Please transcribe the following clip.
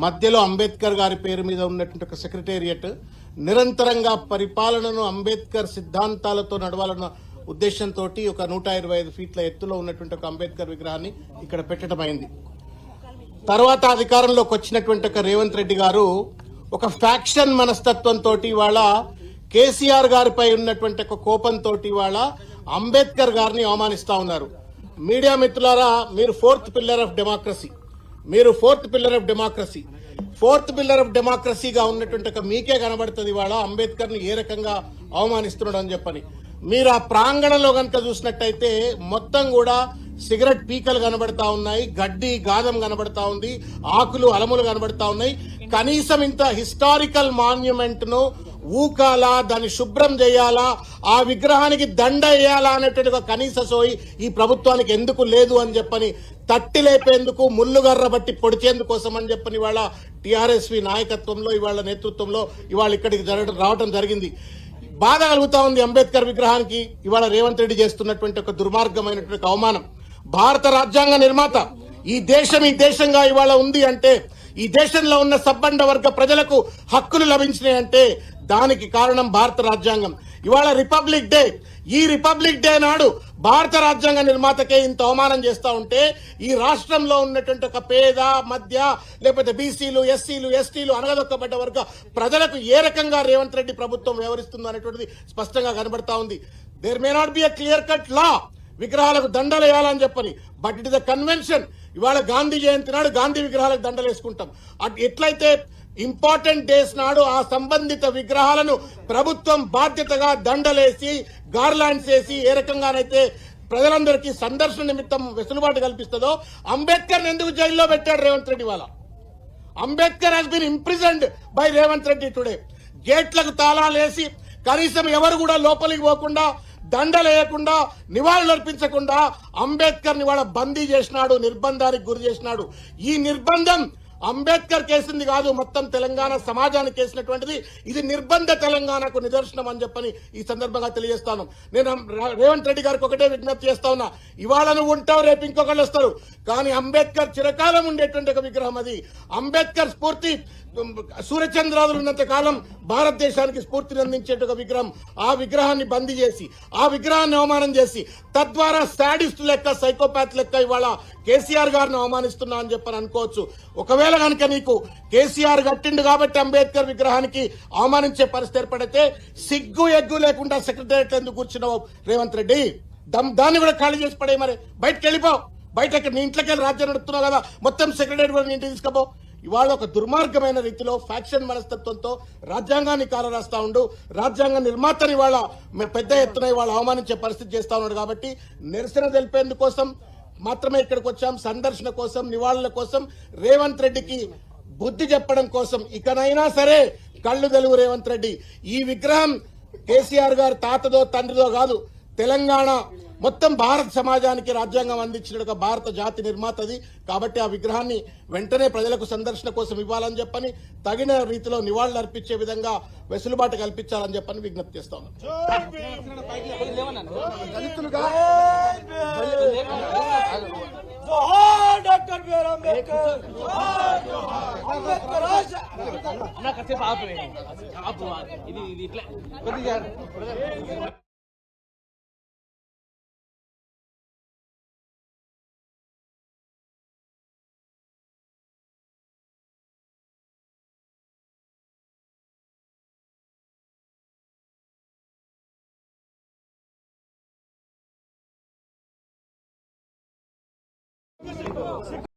మధ్యలో అంబేద్కర్ గారి పేరు మీద ఉన్నటువంటి ఒక సెక్రటేరియట్ నిరంతరంగా పరిపాలనను అంబేద్కర్ సిద్ధాంతాలతో నడవాలన్న ఉద్దేశంతో ఒక 125 ఫీట్ల ఎత్తులో ఉన్నటువంటి ఒక అంబేద్కర్ విగ్రహాన్ని ఇక్కడ పెట్టడం అయింది. తర్వాత అధికారంలోకి వచ్చినటువంటి ఒక రేవంత్ రెడ్డి గారు ఒక ఫ్యాక్షన్ మనస్తత్వంతో ఇవాళ కేసీఆర్ గారిపై ఉన్నటువంటి ఒక కోపంతో ఇవాళ అంబేద్కర్ గారిని అవమానిస్తా ఉన్నారు. మీడియా మిత్రులారా, మీరు ఫోర్త్ పిల్లర్ ఆఫ్ డెమోక్రసీగా ఉన్నటువంటి ఒక మీకే కనబడుతుంది ఇవాళ అంబేద్కర్ ని ఏ రకంగా అవమానిస్తున్నాడు అని చెప్పని. మీరు ఆ ప్రాంగణంలో కనుక చూసినట్టయితే మొత్తం కూడా సిగరెట్ పీకలు కనబడతా ఉన్నాయి, గడ్డి గాదం కనబడతా ఉంది, ఆకులు అలములు కనబడతా ఉన్నాయి. కనీసం ఇంత హిస్టారికల్ మాన్యుమెంట్ ను ఊకాలా, దాన్ని శుభ్రం చేయాలా, ఆ విగ్రహానికి దండ వేయాలా అనేటువంటి ఒక కనీస సోయి ఈ ప్రభుత్వానికి ఎందుకు లేదు అని చెప్పని తట్టి లేపేందుకు, ముళ్ళుగర్ర బట్టి పొడిచేందుకు కోసం అని చెప్పని ఇవాళ టీఆర్ఎస్వి నాయకత్వంలో, ఇవాళ నేతృత్వంలో ఇవాళ ఇక్కడికి రావడం జరిగింది. బాధ కలుగుతా ఉంది అంబేద్కర్ విగ్రహానికి ఇవాళ రేవంత్ రెడ్డి చేస్తున్నటువంటి ఒక దుర్మార్గమైనటువంటి అవమానం. భారత రాజ్యాంగ నిర్మాత ఈ దేశంగా ఇవాళ ఉంది అంటే, ఈ దేశంలో ఉన్న సబ్బండ వర్గ ప్రజలకు హక్కులు లభించినాయంటే దానికి కారణం భారత రాజ్యాంగం. ఇవాళ రిపబ్లిక్ డే, ఈ రిపబ్లిక్ డే నాడు భారత రాజ్యాంగ నిర్మాతకే ఇంత అవమానం చేస్తా ఉంటే ఈ రాష్ట్రంలో ఉన్నటువంటి ఒక పేద, మధ్య, లేకపోతే బీసీలు, ఎస్సీలు, ఎస్టీలు, అనగదొక్కబడ్డ వర్గ ప్రజలకు ఏ రకంగా రేవంత్ రెడ్డి ప్రభుత్వం వ్యవహరిస్తుందో అనేటువంటిది స్పష్టంగా కనబడతా ఉంది. There may not be a clear cut law విగ్రహాలకు దండలు వేయాలని చెప్పని, but it is the convention. ఇవాళ గాంధీ జయంతి నాడు గాంధీ విగ్రహాలకు దండలు వేసుకుంటాం. ఎట్లయితే ఇంపార్టెంట్ డేస్ నాడు ఆ సంబంధిత విగ్రహాలను ప్రభుత్వం బాధ్యతగా దండలేసి, గార్లాండ్స్ వేసి ఏ రకంగానైతే ప్రజలందరికీ సందర్శన నిమిత్తం వెసులుబాటు కల్పిస్తుందో, అంబేద్కర్ ఎందుకు జైల్లో పెట్టాడు రేవంత్ రెడ్డి? వాళ్ళ Ambedkar has been imprisoned by Revanth Reddy today. గేట్లకు తాళాలేసి కనీసం ఎవరు కూడా లోపలికి పోకుండా, దండలేయకుండా, నివాళులు అర్పించకుండా అంబేద్కర్ ని వాళ్ళ బందీ చేసినాడు, నిర్బంధానికి గురి చేసినాడు. ఈ నిర్బంధం అంబేద్కర్ కేసింది కాదు, మొత్తం తెలంగాణ సమాజానికి కేసినటువంటిది. ఇది నిర్బంధ తెలంగాణకు నిదర్శనం అని చెప్పని ఈ సందర్భంగా తెలియజేస్తాను. నేను రేవంత్ రెడ్డి గారికి ఒకటే విజ్ఞప్తి చేస్తా ఉన్నా, ఇవాళ నువ్వు ఉంటావు, రేపు ఇంకొకళ్ళు వస్తారు, కానీ అంబేద్కర్ చిరకాలం ఉండేటువంటి ఒక విగ్రహం అది. అంబేద్కర్ స్ఫూర్తి సూర్యచంద్రాదులు ఉన్నంత కాలం భారతదేశానికి స్ఫూర్తిని అందించేట ఒక విగ్రహం. ఆ విగ్రహాన్ని బందీ చేసి, ఆ విగ్రహాన్ని అవమానం చేసి, తద్వారా శాడిస్ట్ లెక్క, సైకోపాత్ లెక్క ఇవాళ కేసీఆర్ గారిని అవమానిస్తున్నా అని చెప్పని అనుకోవచ్చు. ఒకవేళ కనుక నీకు కేసీఆర్ కట్టిండు కాబట్టి అంబేద్కర్ విగ్రహానికి అవమానించే పరిస్థితి ఏర్పడితే సిగ్గు ఎగ్గు లేకుండా సెక్రటేరియట్ ఎందుకు కూర్చున్నావు రేవంత్ రెడ్డి? దాన్ని కూడా ఖాళీ చేసి పడే, మరి బయటకు వెళ్ళిపో. బయట నీ ఇంట్లోకి వెళ్ళి రాజ్యం నడుపుతున్నావు కదా, మొత్తం సెక్రటేరియట్ కూడా నీ ఇంటికి తీసుకుపో. ఇవాళ ఒక దుర్మార్గమైన రీతిలో ఫ్యాక్షన్ మనస్తత్వంతో రాజ్యాంగాన్ని కాలరాస్తా ఉండు, రాజ్యాంగ నిర్మాతని ఇవాళ పెద్ద ఎత్తున ఇవాళ అవమానించే పరిస్థితి చేస్తా ఉన్నాడు. కాబట్టి నిరసన తెలిపేందుకోసం మాత్రమే ఇక్కడికి వచ్చాం, సందర్శన కోసం, నివాళుల కోసం, రేవంత్ రెడ్డికి బుద్ధి చెప్పడం కోసం. ఇకనైనా సరే కళ్ళు తెలుగు రేవంత్ రెడ్డి. ఈ విగ్రహం కేసీఆర్ గారి తాతదో తండ్రిదో కాదు, తెలంగాణ మొత్తం భారత సమాజానికి రాజ్యాంగం అందించిన ఒక భారత జాతి నిర్మాతది. కాబట్టి ఆ విగ్రహాన్ని వెంటనే ప్రజలకు సందర్శన కోసం ఇవ్వాలని చెప్పని, తగిన రీతిలో నివాళులు అర్పించే విధంగా వెసులుబాటు కల్పించాలని చెప్పని విజ్ఞప్తి చేస్తా ఉన్నాం.